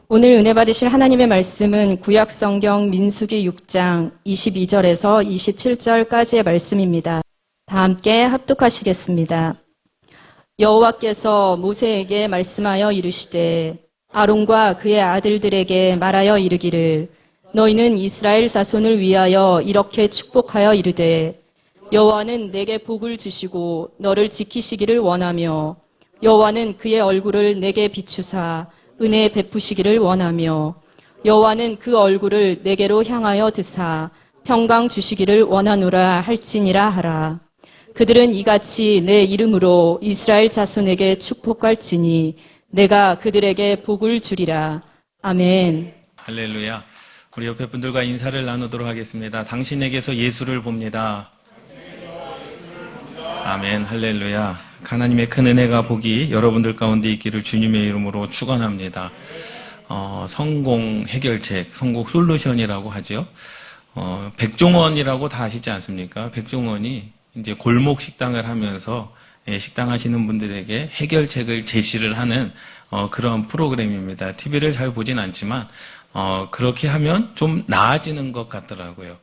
오늘 은혜 받으실 하나님의 말씀은 구약 성경 민수기 6장 22절에서 27절까지의 말씀입니다. 다 함께 합독하시겠습니다. 여호와께서 모세에게 말씀하여 이르시되 아론과 그의 아들들에게 말하여 이르기를 너희는 이스라엘 자손을 위하여 이렇게 축복하여 이르되 여호와는 내게 복을 주시고 너를 지키시기를 원하며 여호와는 그의 얼굴을 내게 비추사 은혜 베푸시기를 원하며 여호와는 그 얼굴을 내게로 향하여 드사 평강 주시기를 원하노라 할지니라 하라. 그들은 이같이 내 이름으로 이스라엘 자손에게 축복할지니 내가 그들에게 복을 주리라. 아멘. 할렐루야. 우리 옆에 분들과 인사를 나누도록 하겠습니다. 당신에게서 예수를 봅니다. 아멘. 할렐루야. 하나님의 큰 은혜가 복이 여러분들 가운데 있기를 주님의 이름으로 축원합니다. 성공 해결책, 성공 솔루션이라고 하죠. 백종원이라고 다 아시지 않습니까? 백종원이 이제 골목 식당을 하면서 식당 하시는 분들에게 해결책을 제시를 하는 그런 프로그램입니다. TV를 잘 보진 않지만 그렇게 하면 좀 나아지는 것 같더라고요.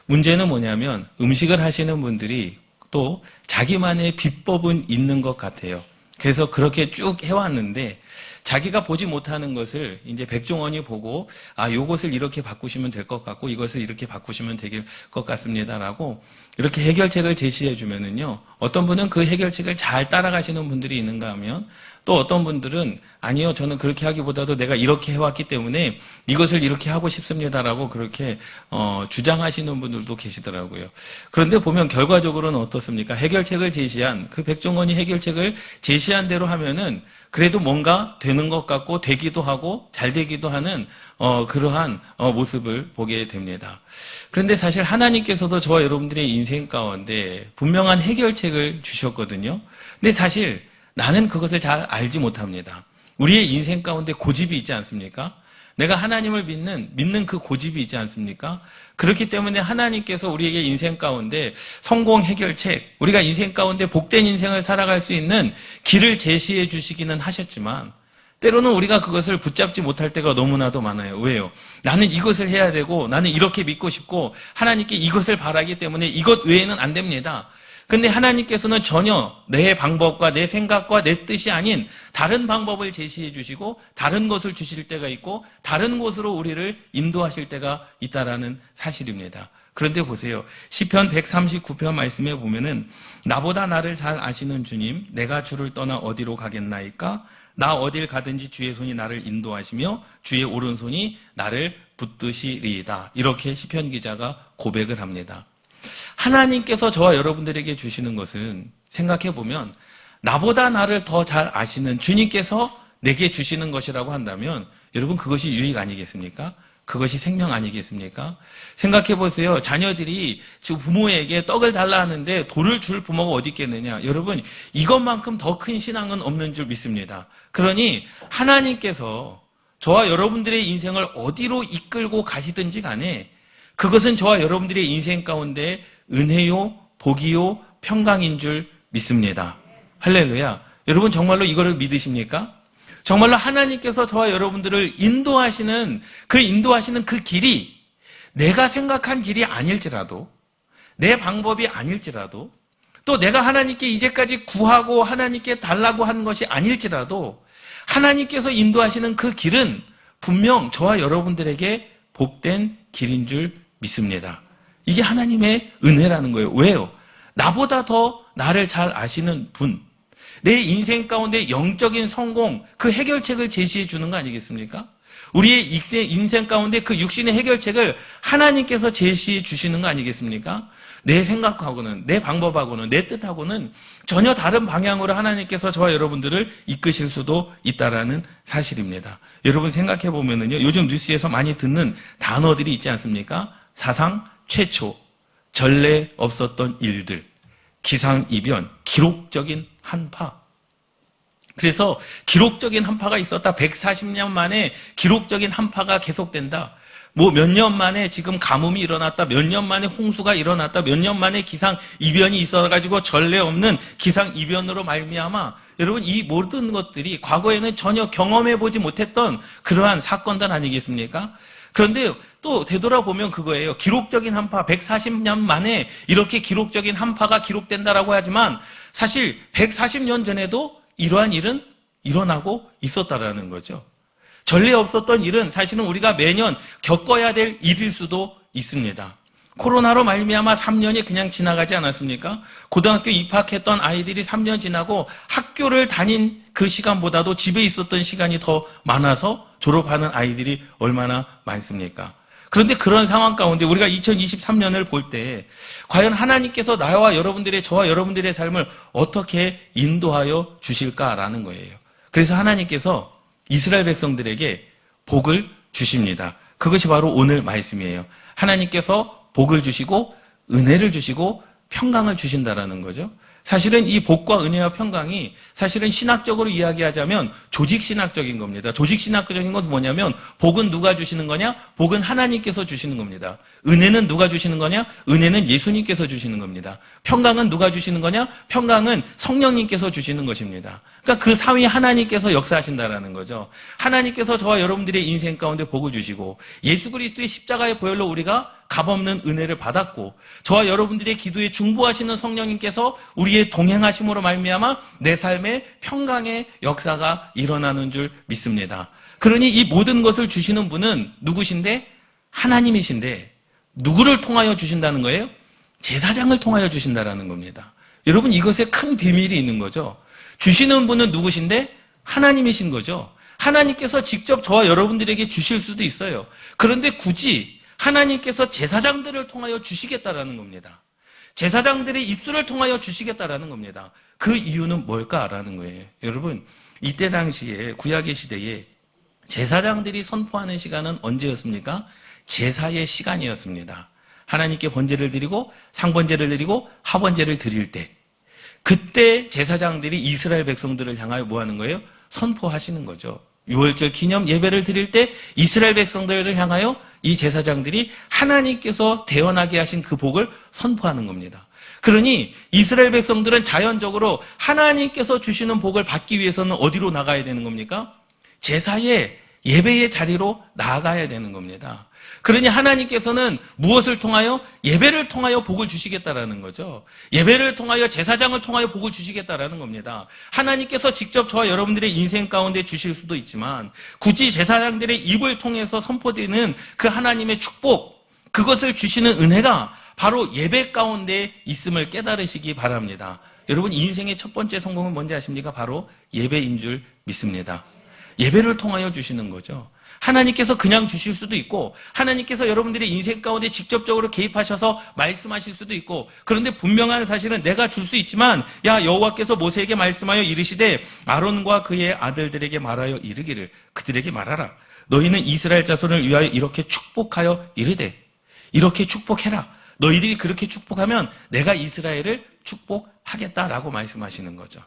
문제는 뭐냐면 음식을 하시는 분들이 또 자기만의 비법은 있는 것 같아요. 그래서 그렇게 쭉 해왔는데 자기가 보지 못하는 것을 이제 백종원이 보고 요것을 이렇게 바꾸시면 될 것 같고 이것을 이렇게 바꾸시면 될 것 같습니다라고 이렇게 해결책을 제시해 주면은요. 어떤 분은 그 해결책을 잘 따라가시는 분들이 있는가 하면 또 어떤 분들은 아니요, 저는 그렇게 하기보다도 내가 이렇게 해왔기 때문에 이것을 이렇게 하고 싶습니다라고 그렇게 주장하시는 분들도 계시더라고요. 그런데 보면 결과적으로는 어떻습니까? 해결책을 제시한 그 백종원이 해결책을 제시한 대로 하면은 그래도 뭔가 되는 것 같고 되기도 하고 잘 되기도 하는 그러한 모습을 보게 됩니다. 그런데 사실 하나님께서도 저와 여러분들의 인생 가운데 분명한 해결책을 주셨거든요. 근데 사실 나는 그것을 잘 알지 못합니다. 우리의 인생 가운데 고집이 있지 않습니까? 내가 하나님을 믿는 그 고집이 있지 않습니까? 그렇기 때문에 하나님께서 우리에게 인생 가운데 성공 해결책, 우리가 인생 가운데 복된 인생을 살아갈 수 있는 길을 제시해 주시기는 하셨지만 때로는 우리가 그것을 붙잡지 못할 때가 너무나도 많아요. 왜요? 나는 이것을 해야 되고 나는 이렇게 믿고 싶고 하나님께 이것을 바라기 때문에 이것 외에는 안 됩니다. 근데 하나님께서는 전혀 내 방법과 내 생각과 내 뜻이 아닌 다른 방법을 제시해 주시고 다른 것을 주실 때가 있고 다른 곳으로 우리를 인도하실 때가 있다라는 사실입니다. 그런데 보세요. 시편 139편 말씀에 보면은 나보다 나를 잘 아시는 주님, 내가 주를 떠나 어디로 가겠나이까? 나 어딜 가든지 주의 손이 나를 인도하시며 주의 오른손이 나를 붙드시리이다. 이렇게 시편 기자가 고백을 합니다. 하나님께서 저와 여러분들에게 주시는 것은 생각해보면 나보다 나를 더 잘 아시는 주님께서 내게 주시는 것이라고 한다면 여러분 그것이 유익 아니겠습니까? 그것이 생명 아니겠습니까? 생각해보세요. 자녀들이 지금 부모에게 떡을 달라 하는데 돌을 줄 부모가 어디 있겠느냐. 여러분 이것만큼 더 큰 신앙은 없는 줄 믿습니다. 그러니 하나님께서 저와 여러분들의 인생을 어디로 이끌고 가시든지 간에 그것은 저와 여러분들의 인생 가운데 은혜요, 복이요, 평강인 줄 믿습니다. 할렐루야. 여러분 정말로 이거를 믿으십니까? 정말로 하나님께서 저와 여러분들을 인도하시는 그 길이 내가 생각한 길이 아닐지라도 내 방법이 아닐지라도 또 내가 하나님께 이제까지 구하고 하나님께 달라고 한 것이 아닐지라도 하나님께서 인도하시는 그 길은 분명 저와 여러분들에게 복된 길인 줄 믿습니다. 이게 하나님의 은혜라는 거예요. 왜요? 나보다 더 나를 잘 아시는 분, 내 인생 가운데 영적인 성공, 그 해결책을 제시해 주는 거 아니겠습니까? 우리의 인생 가운데 그 육신의 해결책을 하나님께서 제시해 주시는 거 아니겠습니까? 내 생각하고는, 내 방법하고는, 내 뜻하고는 전혀 다른 방향으로 하나님께서 저와 여러분들을 이끄실 수도 있다라는 사실입니다. 여러분 생각해 보면은요, 요즘 뉴스에서 많이 듣는 단어들이 있지 않습니까? 사상 최초, 전례 없었던 일들, 기상이변, 기록적인 한파. 그래서 기록적인 한파가 있었다. 140년 만에 기록적인 한파가 계속된다. 뭐 몇 년 만에 지금 가뭄이 일어났다. 몇 년 만에 홍수가 일어났다. 몇 년 만에 기상이변이 있어가지고 전례 없는 기상이변으로 말미암아 여러분, 이 모든 것들이 과거에는 전혀 경험해보지 못했던 그러한 사건들 아니겠습니까? 그런데 또 되돌아보면 그거예요. 기록적인 한파, 140년 만에 이렇게 기록적인 한파가 기록된다라고 하지만 사실 140년 전에도 이러한 일은 일어나고 있었다라는 거죠. 전례 없었던 일은 사실은 우리가 매년 겪어야 될 일일 수도 있습니다. 코로나로 말미암아 3년이 그냥 지나가지 않았습니까? 고등학교 입학했던 아이들이 3년 지나고 학교를 다닌 그 시간보다도 집에 있었던 시간이 더 많아서 졸업하는 아이들이 얼마나 많습니까? 그런데 그런 상황 가운데 우리가 2023년을 볼 때 과연 하나님께서 나와 여러분들의, 저와 여러분들의 삶을 어떻게 인도하여 주실까라는 거예요. 그래서 하나님께서 이스라엘 백성들에게 복을 주십니다. 그것이 바로 오늘 말씀이에요. 하나님께서 복을 주시고 은혜를 주시고 평강을 주신다라는 거죠. 사실은 이 복과 은혜와 평강이 사실은 신학적으로 이야기하자면 조직신학적인 겁니다. 조직신학적인 것은 뭐냐면 복은 누가 주시는 거냐? 복은 하나님께서 주시는 겁니다. 은혜는 누가 주시는 거냐? 은혜는 예수님께서 주시는 겁니다. 평강은 누가 주시는 거냐? 평강은 성령님께서 주시는 것입니다. 그러니까 그 사위 하나님께서 역사하신다라는 거죠. 하나님께서 저와 여러분들의 인생 가운데 복을 주시고 예수 그리스도의 십자가의 보혈로 우리가 값없는 은혜를 받았고 저와 여러분들의 기도에 중보하시는 성령님께서 우리의 동행하심으로 말미암아 내 삶에 평강의 역사가 일어나는 줄 믿습니다. 그러니 이 모든 것을 주시는 분은 누구신데? 하나님이신데 누구를 통하여 주신다는 거예요? 제사장을 통하여 주신다라는 겁니다. 여러분, 이것에 큰 비밀이 있는 거죠. 주시는 분은 누구신데? 하나님이신 거죠. 하나님께서 직접 저와 여러분들에게 주실 수도 있어요. 그런데 굳이 하나님께서 제사장들을 통하여 주시겠다라는 겁니다. 제사장들의 입술을 통하여 주시겠다라는 겁니다. 그 이유는 뭘까라는 거예요. 여러분, 이때 당시에 구약의 시대에 제사장들이 선포하는 시간은 언제였습니까? 제사의 시간이었습니다. 하나님께 번제를 드리고 상번제를 드리고 하번제를 드릴 때 그때 제사장들이 이스라엘 백성들을 향하여 뭐 하는 거예요? 선포하시는 거죠. 6월절 기념 예배를 드릴 때 이스라엘 백성들을 향하여 이 제사장들이 하나님께서 대언하게 하신 그 복을 선포하는 겁니다. 그러니 이스라엘 백성들은 자연적으로 하나님께서 주시는 복을 받기 위해서는 어디로 나가야 되는 겁니까? 제사의 예배의 자리로 나아가야 되는 겁니다. 그러니 하나님께서는 무엇을 통하여? 예배를 통하여 복을 주시겠다라는 거죠. 예배를 통하여 제사장을 통하여 복을 주시겠다라는 겁니다. 하나님께서 직접 저와 여러분들의 인생 가운데 주실 수도 있지만 굳이 제사장들의 입을 통해서 선포되는 그 하나님의 축복, 그것을 주시는 은혜가 바로 예배 가운데 있음을 깨달으시기 바랍니다. 여러분, 인생의 첫 번째 성공은 뭔지 아십니까? 바로 예배인 줄 믿습니다. 예배를 통하여 주시는 거죠. 하나님께서 그냥 주실 수도 있고 하나님께서 여러분들의 인생 가운데 직접적으로 개입하셔서 말씀하실 수도 있고, 그런데 분명한 사실은 내가 줄 수 있지만 여호와께서 모세에게 말씀하여 이르시되 아론과 그의 아들들에게 말하여 이르기를 그들에게 말하라. 너희는 이스라엘 자손을 위하여 이렇게 축복하여 이르되 이렇게 축복해라. 너희들이 그렇게 축복하면 내가 이스라엘을 축복하겠다라고 말씀하시는 거죠.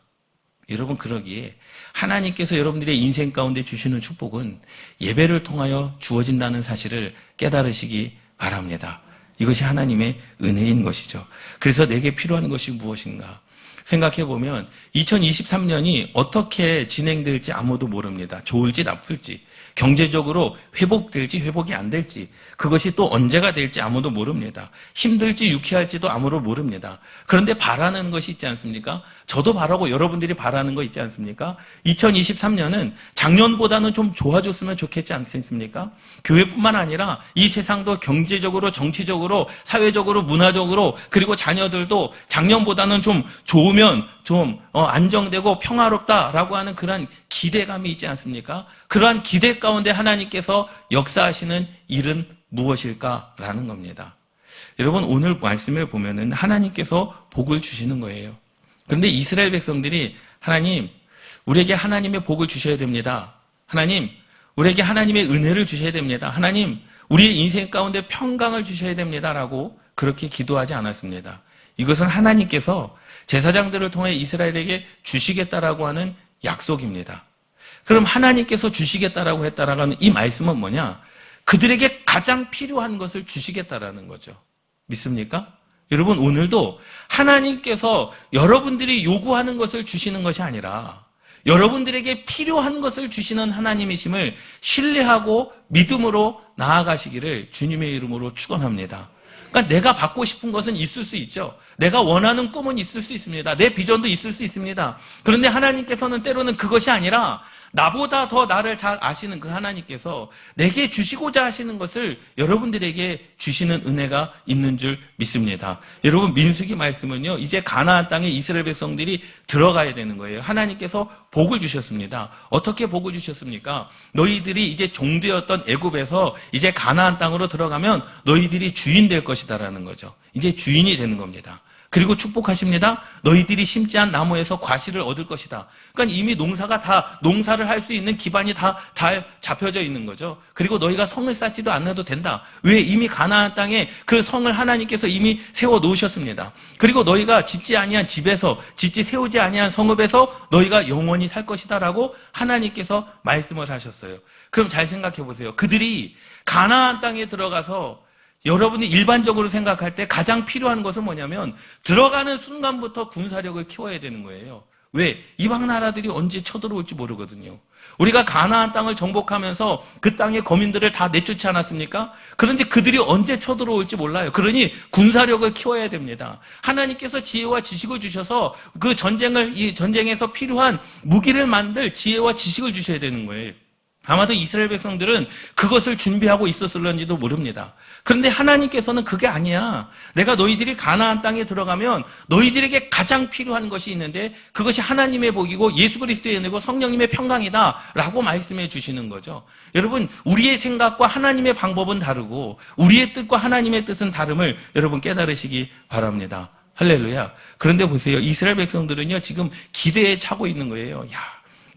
여러분, 그러기에 하나님께서 여러분들의 인생 가운데 주시는 축복은 예배를 통하여 주어진다는 사실을 깨달으시기 바랍니다. 이것이 하나님의 은혜인 것이죠. 그래서 내게 필요한 것이 무엇인가? 생각해보면 2023년이 어떻게 진행될지 아무도 모릅니다. 좋을지 나쁠지, 경제적으로 회복될지 회복이 안 될지, 그것이 또 언제가 될지 아무도 모릅니다. 힘들지 유쾌할지도 아무도 모릅니다. 그런데 바라는 것이 있지 않습니까? 저도 바라고 여러분들이 바라는 거 있지 않습니까? 2023년은 작년보다는 좀 좋아졌으면 좋겠지 않습니까? 교회뿐만 아니라 이 세상도 경제적으로, 정치적으로, 사회적으로, 문화적으로, 그리고 자녀들도 작년보다는 좀 좋으면 좀 안정되고 평화롭다라고 하는 그러한 기대감이 있지 않습니까? 그러한 기대 가운데 하나님께서 역사하시는 일은 무엇일까라는 겁니다. 여러분, 오늘 말씀을 보면은 하나님께서 복을 주시는 거예요. 그런데 이스라엘 백성들이 하나님, 우리에게 하나님의 복을 주셔야 됩니다. 하나님, 우리에게 하나님의 은혜를 주셔야 됩니다. 하나님, 우리의 인생 가운데 평강을 주셔야 됩니다라고 그렇게 기도하지 않았습니다. 이것은 하나님께서 제사장들을 통해 이스라엘에게 주시겠다라고 하는 약속입니다. 그럼 하나님께서 주시겠다라고 했다라고 하는 이 말씀은 뭐냐? 그들에게 가장 필요한 것을 주시겠다라는 거죠. 믿습니까? 여러분, 오늘도 하나님께서 여러분들이 요구하는 것을 주시는 것이 아니라 여러분들에게 필요한 것을 주시는 하나님이심을 신뢰하고 믿음으로 나아가시기를 주님의 이름으로 축원합니다. 그러니까 내가 받고 싶은 것은 있을 수 있죠. 내가 원하는 꿈은 있을 수 있습니다. 내 비전도 있을 수 있습니다. 그런데 하나님께서는 때로는 그것이 아니라 나보다 더 나를 잘 아시는 그 하나님께서 내게 주시고자 하시는 것을 여러분들에게 주시는 은혜가 있는 줄 믿습니다. 여러분, 민수기 말씀은요, 이제 가나안 땅에 이스라엘 백성들이 들어가야 되는 거예요. 하나님께서 복을 주셨습니다. 어떻게 복을 주셨습니까? 너희들이 이제 종되었던 애굽에서 이제 가나안 땅으로 들어가면 너희들이 주인 될 것이다라는 거죠. 이제 주인이 되는 겁니다. 그리고 축복하십니다. 너희들이 심지 않은 나무에서 과실을 얻을 것이다. 그러니까 이미 농사가 다, 농사를 할 수 있는 기반이 다 잘 잡혀져 있는 거죠. 그리고 너희가 성을 쌓지도 않아도 된다. 왜? 이미 가나안 땅에 그 성을 하나님께서 이미 세워 놓으셨습니다. 그리고 너희가 짓지 아니한 집에서, 짓지 세우지 아니한 성읍에서 너희가 영원히 살 것이다라고 하나님께서 말씀을 하셨어요. 그럼 잘 생각해 보세요. 그들이 가나안 땅에 들어가서 여러분이 일반적으로 생각할 때 가장 필요한 것은 뭐냐면 들어가는 순간부터 군사력을 키워야 되는 거예요. 왜? 이방 나라들이 언제 쳐들어올지 모르거든요. 우리가 가나안 땅을 정복하면서 그 땅의 거민들을 다 내쫓지 않았습니까? 그런데 그들이 언제 쳐들어올지 몰라요. 그러니 군사력을 키워야 됩니다. 하나님께서 지혜와 지식을 주셔서 그 이 전쟁에서 필요한 무기를 만들 지혜와 지식을 주셔야 되는 거예요. 아마도 이스라엘 백성들은 그것을 준비하고 있었을런지도 모릅니다. 그런데 하나님께서는 그게 아니야. 내가 너희들이 가나안 땅에 들어가면 너희들에게 가장 필요한 것이 있는데 그것이 하나님의 복이고 예수 그리스도의 은혜고 성령님의 평강이다라고 말씀해 주시는 거죠. 여러분, 우리의 생각과 하나님의 방법은 다르고 우리의 뜻과 하나님의 뜻은 다름을 여러분 깨달으시기 바랍니다. 할렐루야. 그런데 보세요. 이스라엘 백성들은요, 지금 기대에 차고 있는 거예요.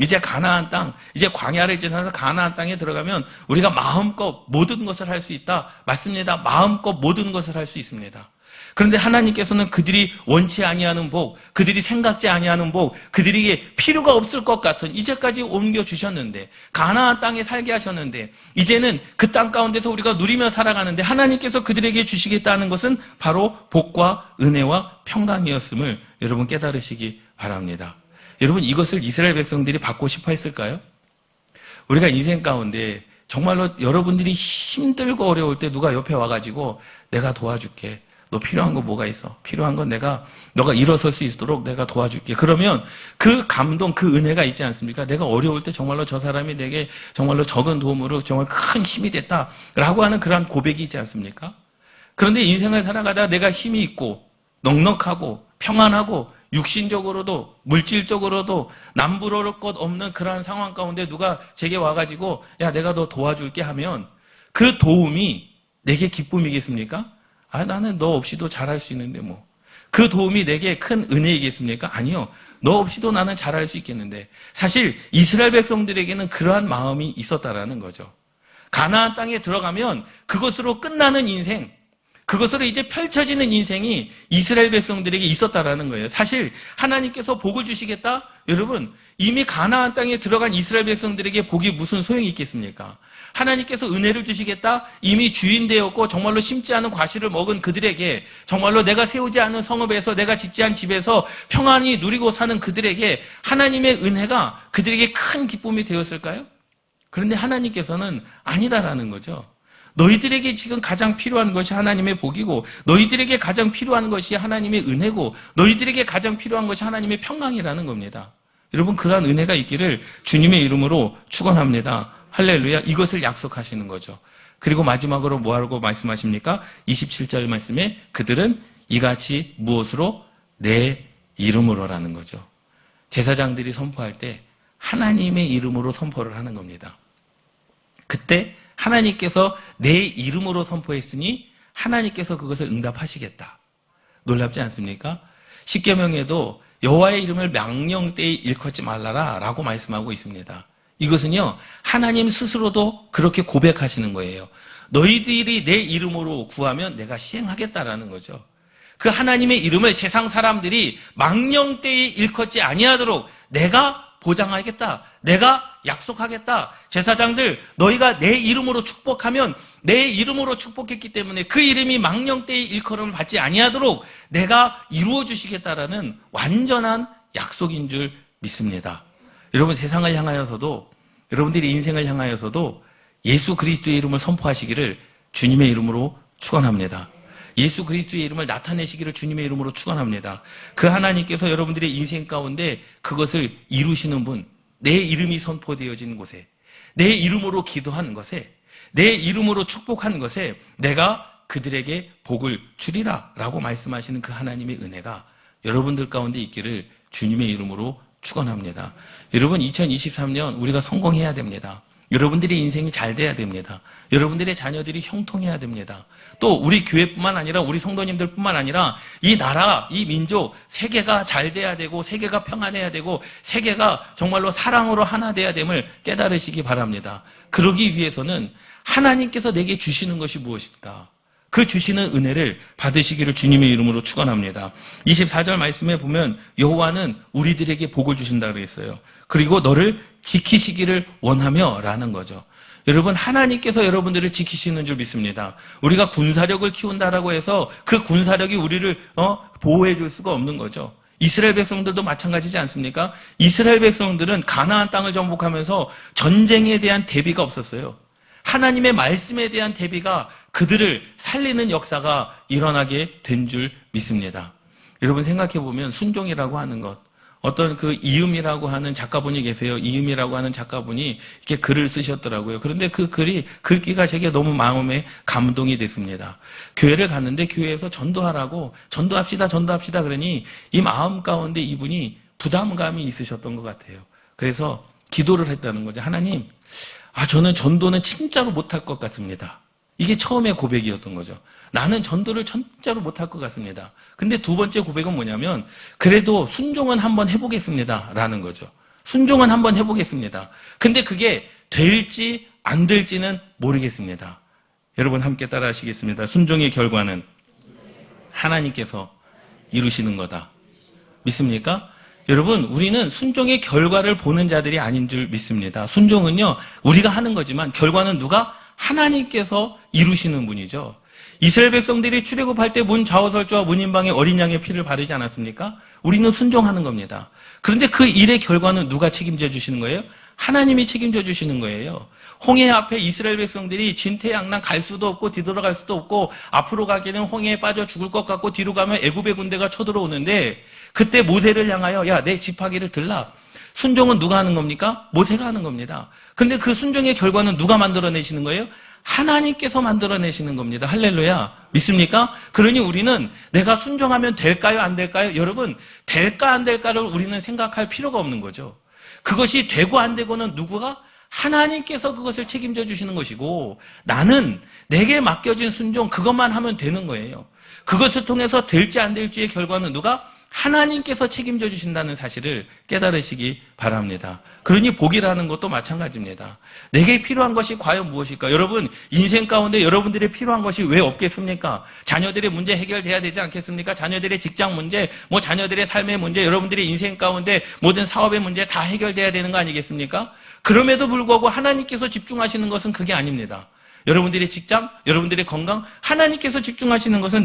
이제 가나안 땅, 이제 광야를 지나서 가나안 땅에 들어가면 우리가 마음껏 모든 것을 할 수 있다. 맞습니다. 마음껏 모든 것을 할 수 있습니다. 그런데 하나님께서는 그들이 원치 아니하는 복, 그들이 생각지 아니하는 복, 그들에게 필요가 없을 것 같은 이제까지 옮겨주셨는데, 가나안 땅에 살게 하셨는데, 이제는 그 땅 가운데서 우리가 누리며 살아가는데 하나님께서 그들에게 주시겠다는 것은 바로 복과 은혜와 평강이었음을 여러분 깨달으시기 바랍니다. 여러분, 이것을 이스라엘 백성들이 받고 싶어 했을까요? 우리가 인생 가운데 정말로 여러분들이 힘들고 어려울 때 누가 옆에 와가지고 내가 도와줄게. 너 필요한 거 뭐가 있어? 필요한 건 너가 일어설 수 있도록 내가 도와줄게. 그러면 그 감동, 그 은혜가 있지 않습니까? 내가 어려울 때 정말로 저 사람이 내게 정말로 적은 도움으로 정말 큰 힘이 됐다라고 하는 그러한 고백이 있지 않습니까? 그런데 인생을 살아가다 내가 힘이 있고 넉넉하고 평안하고 육신적으로도 물질적으로도 남부러울 것 없는 그러한 상황 가운데 누가 제게 와가지고 야, 내가 너 도와줄게 하면 그 도움이 내게 기쁨이겠습니까? 나는 너 없이도 잘할 수 있는데 뭐. 그 도움이 내게 큰 은혜이겠습니까? 아니요. 너 없이도 나는 잘할 수 있겠는데. 사실 이스라엘 백성들에게는 그러한 마음이 있었다라는 거죠. 가나안 땅에 들어가면 그것으로 끝나는 인생, 그것으로 이제 펼쳐지는 인생이 이스라엘 백성들에게 있었다라는 거예요. 사실 하나님께서 복을 주시겠다? 여러분, 이미 가나안 땅에 들어간 이스라엘 백성들에게 복이 무슨 소용이 있겠습니까? 하나님께서 은혜를 주시겠다? 이미 주인 되었고 정말로 심지 않은 과실을 먹은 그들에게, 정말로 내가 세우지 않은 성읍에서, 내가 짓지 않은 집에서 평안히 누리고 사는 그들에게 하나님의 은혜가 그들에게 큰 기쁨이 되었을까요? 그런데 하나님께서는 아니다라는 거죠. 너희들에게 지금 가장 필요한 것이 하나님의 복이고, 너희들에게 가장 필요한 것이 하나님의 은혜고, 너희들에게 가장 필요한 것이 하나님의 평강이라는 겁니다. 여러분, 그러한 은혜가 있기를 주님의 이름으로 축원합니다. 할렐루야. 이것을 약속하시는 거죠. 그리고 마지막으로 뭐라고 말씀하십니까? 27절 말씀에 그들은 이같이 무엇으로? 내 이름으로라는 거죠. 제사장들이 선포할 때 하나님의 이름으로 선포를 하는 겁니다. 그때 하나님께서 내 이름으로 선포했으니 하나님께서 그것을 응답하시겠다. 놀랍지 않습니까? 십계명에도 여호와의 이름을 명령되이 일컫지 말라라 라고 말씀하고 있습니다. 이것은요, 하나님 스스로도 그렇게 고백하시는 거예요. 너희들이 내 이름으로 구하면 내가 시행하겠다라는 거죠. 그 하나님의 이름을 세상 사람들이 망령되이 일컫지 아니하도록 내가 보장하겠다. 내가 약속하겠다. 제사장들, 너희가 내 이름으로 축복하면 내 이름으로 축복했기 때문에 그 이름이 망령되이 일컬음을 받지 아니하도록 내가 이루어 주시겠다라는 완전한 약속인 줄 믿습니다. 여러분, 세상을 향하여서도, 여러분들의 인생을 향하여서도 예수 그리스도의 이름을 선포하시기를 주님의 이름으로 축원합니다. 예수 그리스도의 이름을 나타내시기를 주님의 이름으로 축원합니다. 그 하나님께서 여러분들의 인생 가운데 그것을 이루시는 분, 내 이름이 선포되어진 곳에, 내 이름으로 기도한 것에, 내 이름으로 축복한 것에 내가 그들에게 복을 주리라 라고 말씀하시는 그 하나님의 은혜가 여러분들 가운데 있기를 주님의 이름으로 축원합니다. 여러분, 2023년 우리가 성공해야 됩니다. 여러분들의 인생이 잘 돼야 됩니다. 여러분들의 자녀들이 형통해야 됩니다. 또 우리 교회뿐만 아니라 우리 성도님들뿐만 아니라 이 나라, 이 민족, 세계가 잘 돼야 되고 세계가 평안해야 되고 세계가 정말로 사랑으로 하나 돼야 됨을 깨달으시기 바랍니다. 그러기 위해서는 하나님께서 내게 주시는 것이 무엇일까? 그 주시는 은혜를 받으시기를 주님의 이름으로 축원합니다. 24절 말씀에 보면 여호와는 우리들에게 복을 주신다 그랬어요. 그리고 너를 지키시기를 원하며 라는 거죠. 여러분, 하나님께서 여러분들을 지키시는 줄 믿습니다. 우리가 군사력을 키운다라고 해서 그 군사력이 우리를 보호해 줄 수가 없는 거죠. 이스라엘 백성들도 마찬가지지 않습니까? 이스라엘 백성들은 가나안 땅을 정복하면서 전쟁에 대한 대비가 없었어요. 하나님의 말씀에 대한 대비가 그들을 살리는 역사가 일어나게 된 줄 믿습니다. 여러분, 생각해 보면 순종이라고 하는 것, 어떤 그 이음이라고 하는 작가분이 계세요. 이음이라고 하는 작가분이 이렇게 글을 쓰셨더라고요. 그런데 그 글귀가 제게 너무 마음에 감동이 됐습니다. 교회를 갔는데 교회에서 전도합시다 그러니 이 마음 가운데 이분이 부담감이 있으셨던 것 같아요. 그래서 기도를 했다는 거죠. 하나님, 저는 전도는 진짜로 못할 것 같습니다. 이게 처음의 고백이었던 거죠. 나는 전도를 진짜로 못할 것 같습니다. 근데 두 번째 고백은 뭐냐면, 그래도 순종은 한번 해보겠습니다 라는 거죠. 순종은 한번 해보겠습니다. 근데 그게 될지 안 될지는 모르겠습니다. 여러분 함께 따라 하시겠습니다. 순종의 결과는 하나님께서 이루시는 거다. 믿습니까? 여러분, 우리는 순종의 결과를 보는 자들이 아닌 줄 믿습니다. 순종은요, 우리가 하는 거지만 결과는 누가? 하나님께서 이루시는 분이죠. 이스라엘 백성들이 출애굽할 때 문 좌우설주와 문인방에 어린 양의 피를 바르지 않았습니까? 우리는 순종하는 겁니다. 그런데 그 일의 결과는 누가 책임져 주시는 거예요? 하나님이 책임져 주시는 거예요. 홍해 앞에 이스라엘 백성들이 진퇴양난 갈 수도 없고 뒤돌아갈 수도 없고 앞으로 가기는 홍해에 빠져 죽을 것 같고 뒤로 가면 애굽의 군대가 쳐들어오는데 그때 모세를 향하여 야, 내 지팡이를 들라. 순종은 누가 하는 겁니까? 모세가 하는 겁니다. 근데 그 순종의 결과는 누가 만들어내시는 거예요? 하나님께서 만들어내시는 겁니다. 할렐루야. 믿습니까? 그러니 우리는 내가 순종하면 될까요? 안 될까요? 여러분, 될까 안 될까를 우리는 생각할 필요가 없는 거죠. 그것이 되고 안 되고는 누구가? 하나님께서 그것을 책임져 주시는 것이고 나는 내게 맡겨진 순종 그것만 하면 되는 거예요. 그것을 통해서 될지 안 될지의 결과는 누가? 하나님께서 책임져 주신다는 사실을 깨달으시기 바랍니다. 그러니 복이라는 것도 마찬가지입니다. 내게 필요한 것이 과연 무엇일까? 여러분, 인생 가운데 여러분들이 필요한 것이 왜 없겠습니까? 자녀들의 문제 해결돼야 되지 않겠습니까? 자녀들의 직장 문제, 자녀들의 삶의 문제, 여러분들의 인생 가운데 모든 사업의 문제 다 해결돼야 되는 거 아니겠습니까? 그럼에도 불구하고 하나님께서 집중하시는 것은 그게 아닙니다. 여러분들의 직장, 여러분들의 건강, 하나님께서 집중하시는 것은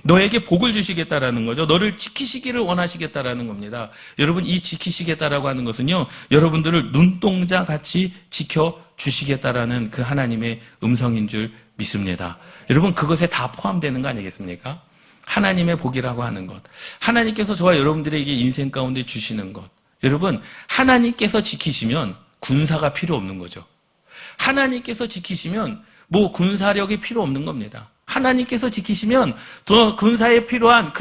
너에게 복을 주시겠다라는 거죠. 너를 지키시기를 원하시겠다라는 겁니다. 여러분, 이 지키시겠다라고 하는 것은요, 여러분들을 눈동자같이 지켜주시겠다라는 그 하나님의 음성인 줄 믿습니다. 여러분, 그것에 다 포함되는 거 아니겠습니까? 하나님의 복이라고 하는 것. 하나님께서 저와 여러분들에게 인생 가운데 주시는 것. 여러분, 하나님께서 지키시면 군사가 필요 없는 거죠. 하나님께서 지키시면 군사력이 필요 없는 겁니다. 하나님께서 지키시면 더 군사에 필요한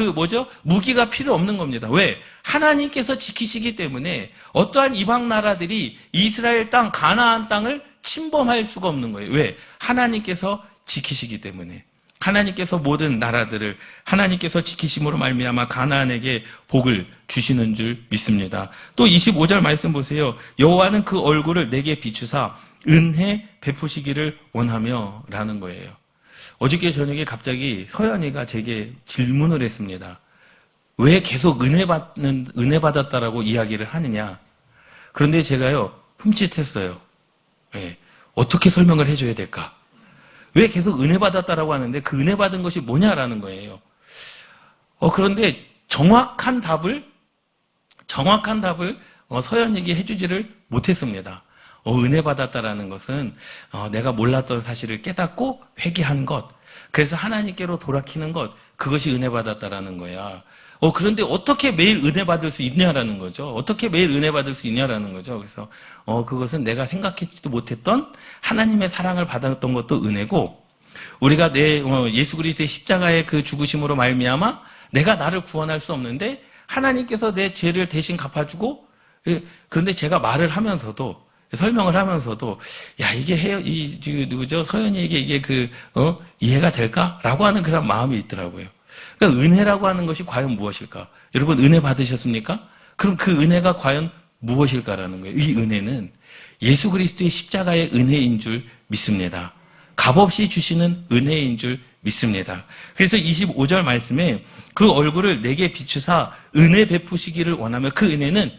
무기가 필요 없는 겁니다. 왜? 하나님께서 지키시기 때문에 어떠한 이방 나라들이 이스라엘 땅, 가나안 땅을 침범할 수가 없는 거예요. 왜? 하나님께서 지키시기 때문에. 하나님께서 모든 나라들을 하나님께서 지키심으로 말미암아 가나안에게 복을 주시는 줄 믿습니다. 또 25절 말씀 보세요. 여호와는 그 얼굴을 내게 비추사 은혜 베푸시기를 원하며 라는 거예요. 어저께 저녁에 갑자기 서연이가 제게 질문을 했습니다. 왜 계속 은혜 받았다라고 이야기를 하느냐? 그런데 제가요, 흠칫했어요. 예, 어떻게 설명을 해줘야 될까? 왜 계속 은혜 받았다라고 하는데 그 은혜 받은 것이 뭐냐라는 거예요. 그런데 정확한 답을 서연에게 해주지를 못했습니다. 은혜 받았다라는 것은 내가 몰랐던 사실을 깨닫고 회개한 것, 그래서 하나님께로 돌아키는 것, 그것이 은혜 받았다라는 거야. 그런데 어떻게 매일 은혜 받을 수 있냐라는 거죠. 어떻게 매일 은혜 받을 수 있냐라는 거죠. 그래서 그것은 내가 생각하지도 못했던 하나님의 사랑을 받았던 것도 은혜고, 우리가 예수 그리스도의 십자가의 그 죽으심으로 말미암아 내가 나를 구원할 수 없는데 하나님께서 내 죄를 대신 갚아주고, 그런데 제가 말을 하면서도, 설명을 하면서도, 야, 누구죠? 서연이에게 이게 이해가 될까? 라고 하는 그런 마음이 있더라고요. 그러니까 은혜라고 하는 것이 과연 무엇일까? 여러분, 은혜 받으셨습니까? 그럼 그 은혜가 과연 무엇일까라는 거예요. 이 은혜는 예수 그리스도의 십자가의 은혜인 줄 믿습니다. 값없이 주시는 은혜인 줄 믿습니다. 그래서 25절 말씀에 그 얼굴을 내게 비추사 은혜 베푸시기를 원하며, 그 은혜는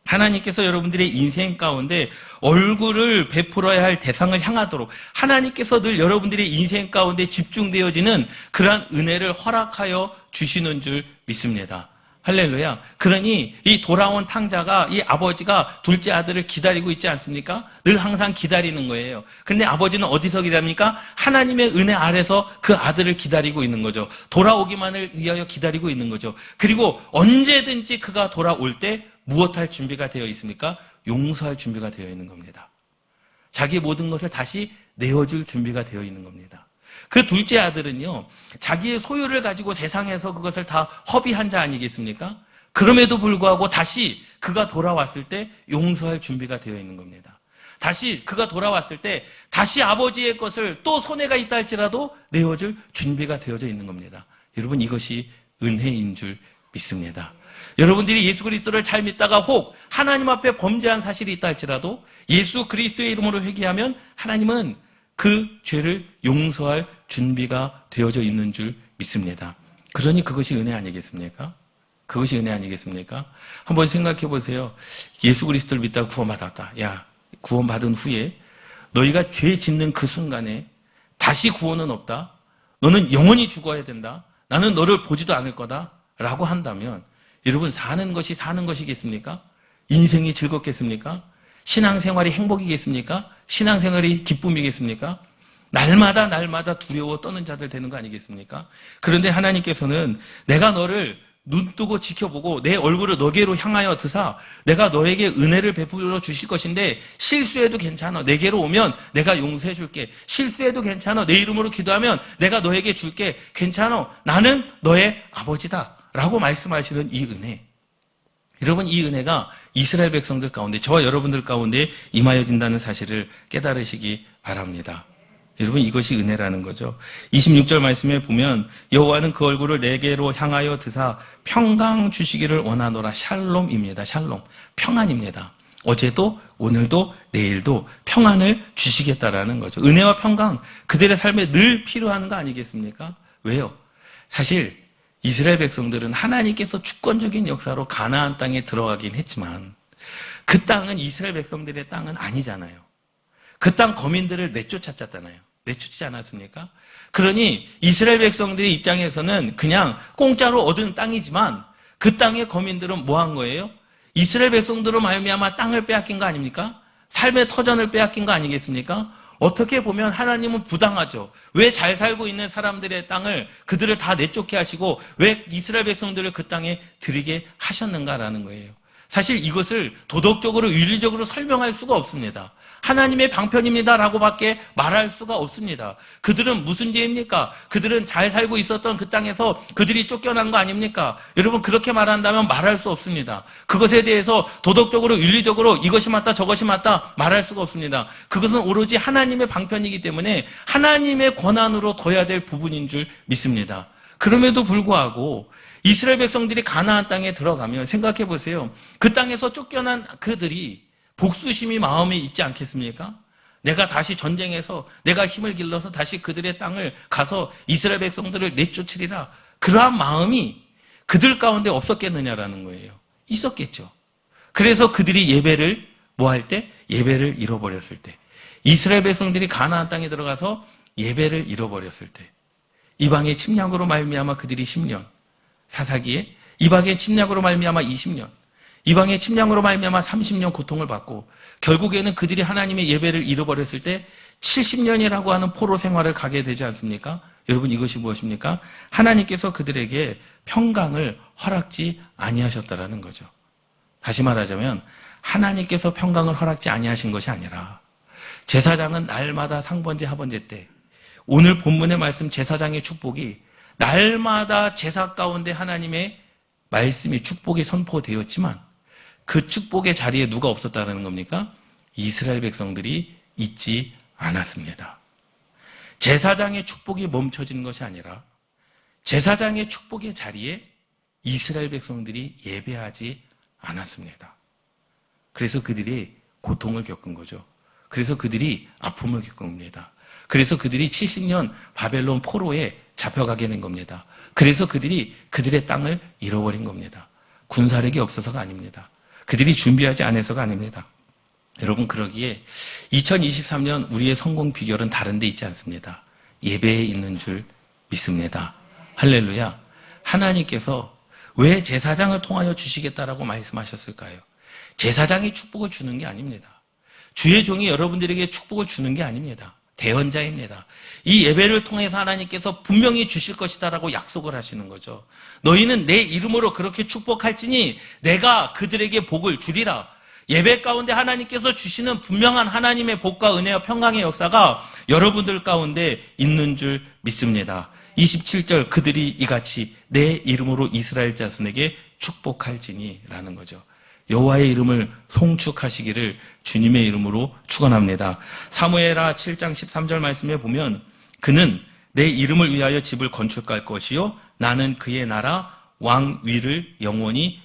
하나님께서 여러분들의 인생 가운데 얼굴을 베풀어야 할 대상을 향하도록 하나님께서 늘 여러분들의 인생 가운데 집중되어지는 그러한 은혜를 허락하여 주시는 줄 믿습니다. 할렐루야. 그러니 이 돌아온 탕자가, 이 아버지가 둘째 아들을 기다리고 있지 않습니까? 늘 항상 기다리는 거예요. 근데 아버지는 어디서 기다립니까? 하나님의 은혜 아래서 그 아들을 기다리고 있는 거죠. 돌아오기만을 위하여 기다리고 있는 거죠. 그리고 언제든지 그가 돌아올 때 무엇할 준비가 되어 있습니까? 용서할 준비가 되어 있는 겁니다. 자기 모든 것을 다시 내어줄 준비가 되어 있는 겁니다. 그 둘째 아들은요, 자기의 소유를 가지고 세상에서 그것을 다 허비한 자 아니겠습니까? 그럼에도 불구하고 다시 그가 돌아왔을 때 용서할 준비가 되어 있는 겁니다. 다시 그가 돌아왔을 때 다시 아버지의 것을 또 손해가 있다 할지라도 내어줄 준비가 되어져 있는 겁니다. 여러분, 이것이 은혜인 줄 믿습니다. 여러분들이 예수 그리스도를 잘 믿다가 혹 하나님 앞에 범죄한 사실이 있다 할지라도 예수 그리스도의 이름으로 회개하면 하나님은 그 죄를 용서할 준비가 되어져 있는 줄 믿습니다. 그러니 그것이 은혜 아니겠습니까? 그것이 은혜 아니겠습니까? 한번 생각해 보세요. 예수 그리스도를 믿다가 구원받았다. 야, 구원받은 후에 너희가 죄 짓는 그 순간에 다시 구원은 없다. 너는 영원히 죽어야 된다. 나는 너를 보지도 않을 거다. 라고 한다면 여러분, 사는 것이겠습니까? 인생이 즐겁겠습니까? 신앙생활이 행복이겠습니까? 신앙생활이 기쁨이겠습니까? 날마다 두려워 떠는 자들 되는 거 아니겠습니까? 그런데 하나님께서는 내가 너를 눈뜨고 지켜보고 내 얼굴을 너게로 향하여 드사 내가 너에게 은혜를 베풀어 주실 것인데 실수해도 괜찮아. 내게로 오면 내가 용서해 줄게. 실수해도 괜찮아. 내 이름으로 기도하면 내가 너에게 줄게. 괜찮아. 나는 너의 아버지다. 라고 말씀하시는 이 은혜. 여러분, 이 은혜가 이스라엘 백성들 가운데, 저와 여러분들 가운데 임하여진다는 사실을 깨달으시기 바랍니다. 여러분, 이것이 은혜라는 거죠. 26절 말씀에 보면 여호와는 그 얼굴을 내게로 향하여 드사 평강 주시기를 원하노라. 샬롬입니다. 샬롬. 평안입니다. 어제도 오늘도 내일도 평안을 주시겠다라는 거죠. 은혜와 평강, 그들의 삶에 늘 필요한 거 아니겠습니까? 왜요? 사실 이스라엘 백성들은 하나님께서 주권적인 역사로 가나안 땅에 들어가긴 했지만 그 땅은 이스라엘 백성들의 땅은 아니잖아요. 그 땅 거민들을 내쫓았잖아요. 내쫓지 않았습니까? 그러니 이스라엘 백성들의 입장에서는 그냥 공짜로 얻은 땅이지만 그 땅의 거민들은 뭐 한 거예요? 이스라엘 백성들로 말미암아 땅을 빼앗긴 거 아닙니까? 삶의 터전을 빼앗긴 거 아니겠습니까? 어떻게 보면 하나님은 부당하죠. 왜 잘 살고 있는 사람들의 땅을 그들을 다 내쫓게 하시고 왜 이스라엘 백성들을 그 땅에 들이게 하셨는가라는 거예요. 사실 이것을 도덕적으로 윤리적으로 설명할 수가 없습니다. 하나님의 방편입니다라고 밖에 말할 수가 없습니다. 그들은 무슨 죄입니까? 그들은 잘 살고 있었던 그 땅에서 그들이 쫓겨난 거 아닙니까? 여러분, 그렇게 말한다면 말할 수 없습니다. 그것에 대해서 도덕적으로 윤리적으로 이것이 맞다 저것이 맞다 말할 수가 없습니다. 그것은 오로지 하나님의 방편이기 때문에 하나님의 권한으로 둬야 될 부분인 줄 믿습니다. 그럼에도 불구하고 이스라엘 백성들이 가나안 땅에 들어가면 생각해 보세요. 그 땅에서 쫓겨난 그들이 복수심이 마음에 있지 않겠습니까? 내가 다시 전쟁해서 내가 힘을 길러서 다시 그들의 땅을 가서 이스라엘 백성들을 내쫓으리라. 그러한 마음이 그들 가운데 없었겠느냐라는 거예요. 있었겠죠. 그래서 그들이 예배를 뭐 할 때? 예배를 잃어버렸을 때. 이스라엘 백성들이 가나안 땅에 들어가서 예배를 잃어버렸을 때. 이방의 침략으로 말미암아 그들이 10년, 사사기에 이방의 침략으로 말미암아 20년, 이방의 침략으로 말미암아 30년 고통을 받고 결국에는 그들이 하나님의 예배를 잃어버렸을 때 70년이라고 하는 포로 생활을 가게 되지 않습니까? 여러분, 이것이 무엇입니까? 하나님께서 그들에게 평강을 허락지 아니하셨다라는 거죠. 다시 말하자면 하나님께서 평강을 허락지 아니하신 것이 아니라 제사장은 날마다 상번제 하번제 때, 오늘 본문의 말씀 제사장의 축복이 날마다 제사 가운데 하나님의 말씀이 축복이 선포되었지만 그 축복의 자리에 누가 없었다는 겁니까? 이스라엘 백성들이 있지 않았습니다. 제사장의 축복이 멈춰진 것이 아니라 제사장의 축복의 자리에 이스라엘 백성들이 예배하지 않았습니다. 그래서 그들이 고통을 겪은 거죠. 그래서 그들이 아픔을 겪은 겁니다. 그래서 그들이 70년 바벨론 포로에 잡혀가게 된 겁니다. 그래서 그들이 그들의 땅을 잃어버린 겁니다. 군사력이 없어서가 아닙니다. 그들이 준비하지 않아서가 아닙니다. 여러분, 그러기에 2023년 우리의 성공 비결은 다른 데 있지 않습니다. 예배에 있는 줄 믿습니다. 할렐루야. 하나님께서 왜 제사장을 통하여 주시겠다라고 말씀하셨을까요? 제사장이 축복을 주는 게 아닙니다. 주의 종이 여러분들에게 축복을 주는 게 아닙니다. 대언자입니다. 이 예배를 통해서 하나님께서 분명히 주실 것이다라고 약속을 하시는 거죠. 너희는 내 이름으로 그렇게 축복할지니 내가 그들에게 복을 주리라. 예배 가운데 하나님께서 주시는 분명한 하나님의 복과 은혜와 평강의 역사가 여러분들 가운데 있는 줄 믿습니다. 27절, 그들이 이같이 내 이름으로 이스라엘 자손에게 축복할지니 라는 거죠. 여호와의 이름을 송축하시기를 주님의 이름으로 축원합니다. 사무엘하 7장 13절 말씀에 보면 그는 내 이름을 위하여 집을 건축할 것이요 나는 그의 나라 왕 위를 영원히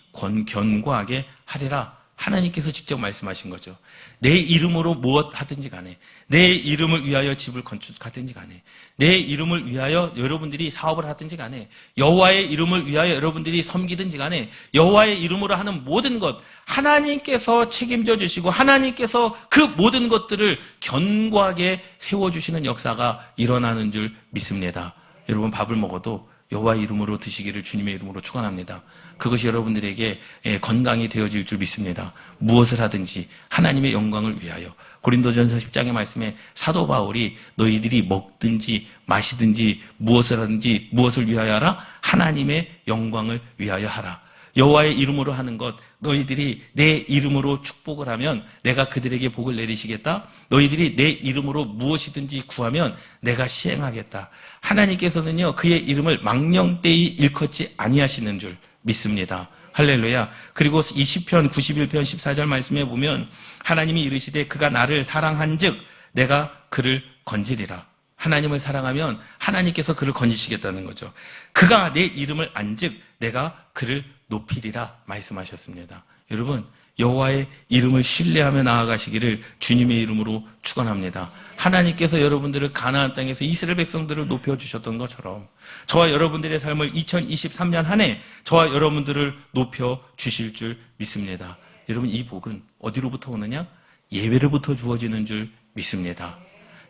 견고하게 하리라. 하나님께서 직접 말씀하신 거죠. 내 이름으로 무엇 하든지 간에, 내 이름을 위하여 집을 건축하든지 간에, 내 이름을 위하여 여러분들이 사업을 하든지 간에, 여호와의 이름을 위하여 여러분들이 섬기든지 간에, 여호와의 이름으로 하는 모든 것 하나님께서 책임져 주시고 하나님께서 그 모든 것들을 견고하게 세워주시는 역사가 일어나는 줄 믿습니다. 여러분, 밥을 먹어도 여호와의 이름으로 드시기를 주님의 이름으로 축원합니다. 그것이 여러분들에게 건강이 되어질 줄 믿습니다. 무엇을 하든지 하나님의 영광을 위하여. 고린도전서 10장의 말씀에 사도 바울이 너희들이 먹든지 마시든지 무엇을 하든지 무엇을 위하여 하라? 하나님의 영광을 위하여 하라. 여호와의 이름으로 하는 것, 너희들이 내 이름으로 축복을 하면 내가 그들에게 복을 내리시겠다. 너희들이 내 이름으로 무엇이든지 구하면 내가 시행하겠다. 하나님께서는요, 그의 이름을 망령되이 일컫지 아니하시는 줄 믿습니다. 할렐루야. 그리고 20편 91편 14절 말씀에 보면 하나님이 이르시되 그가 나를 사랑한즉 내가 그를 건지리라. 하나님을 사랑하면 하나님께서 그를 건지시겠다는 거죠. 그가 내 이름을 안즉 내가 그를 높이리라 말씀하셨습니다. 여러분, 여호와의 이름을 신뢰하며 나아가시기를 주님의 이름으로 축원합니다. 하나님께서 여러분들을 가나안 땅에서 이스라엘 백성들을 높여주셨던 것처럼 저와 여러분들의 삶을 2023년 한 해 저와 여러분들을 높여주실 줄 믿습니다. 여러분, 이 복은 어디로부터 오느냐? 예배로부터 주어지는 줄 믿습니다.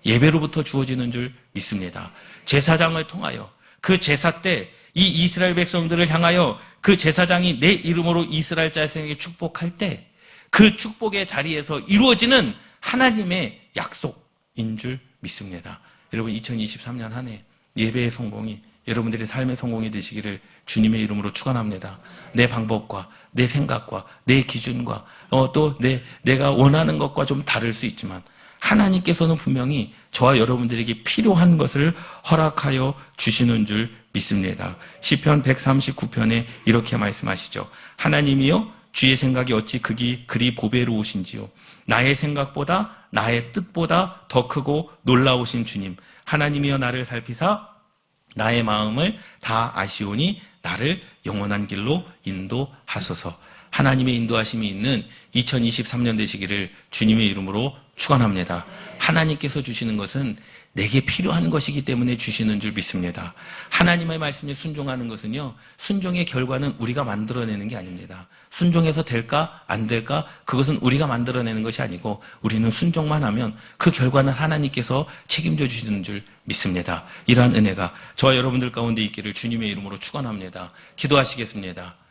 예배로부터 주어지는 줄 믿습니다. 제사장을 통하여 그 제사 때 이 이스라엘 백성들을 향하여 그 제사장이 내 이름으로 이스라엘 자손에게 축복할 때 그 축복의 자리에서 이루어지는 하나님의 약속인 줄 믿습니다. 여러분, 2023년 한 해 예배의 성공이 여러분들의 삶의 성공이 되시기를 주님의 이름으로 축원합니다. 내 방법과 내 생각과 내 기준과 또 내가 원하는 것과 좀 다를 수 있지만 하나님께서는 분명히 저와 여러분들에게 필요한 것을 허락하여 주시는 줄 믿습니다. 시편 139편에 이렇게 말씀하시죠. 하나님이여 주의 생각이 어찌 그리 보배로우신지요. 나의 생각보다 나의 뜻보다 더 크고 놀라우신 주님. 하나님이여 나를 살피사 나의 마음을 다 아시오니 나를 영원한 길로 인도하소서. 하나님의 인도하심이 있는 2023년 되시기를 주님의 이름으로 축원합니다. 하나님께서 주시는 것은 내게 필요한 것이기 때문에 주시는 줄 믿습니다. 하나님의 말씀에 순종하는 것은요, 순종의 결과는 우리가 만들어내는 게 아닙니다. 순종해서 될까 안 될까 그것은 우리가 만들어내는 것이 아니고 우리는 순종만 하면 그 결과는 하나님께서 책임져 주시는 줄 믿습니다. 이러한 은혜가 저와 여러분들 가운데 있기를 주님의 이름으로 축원합니다. 기도하시겠습니다.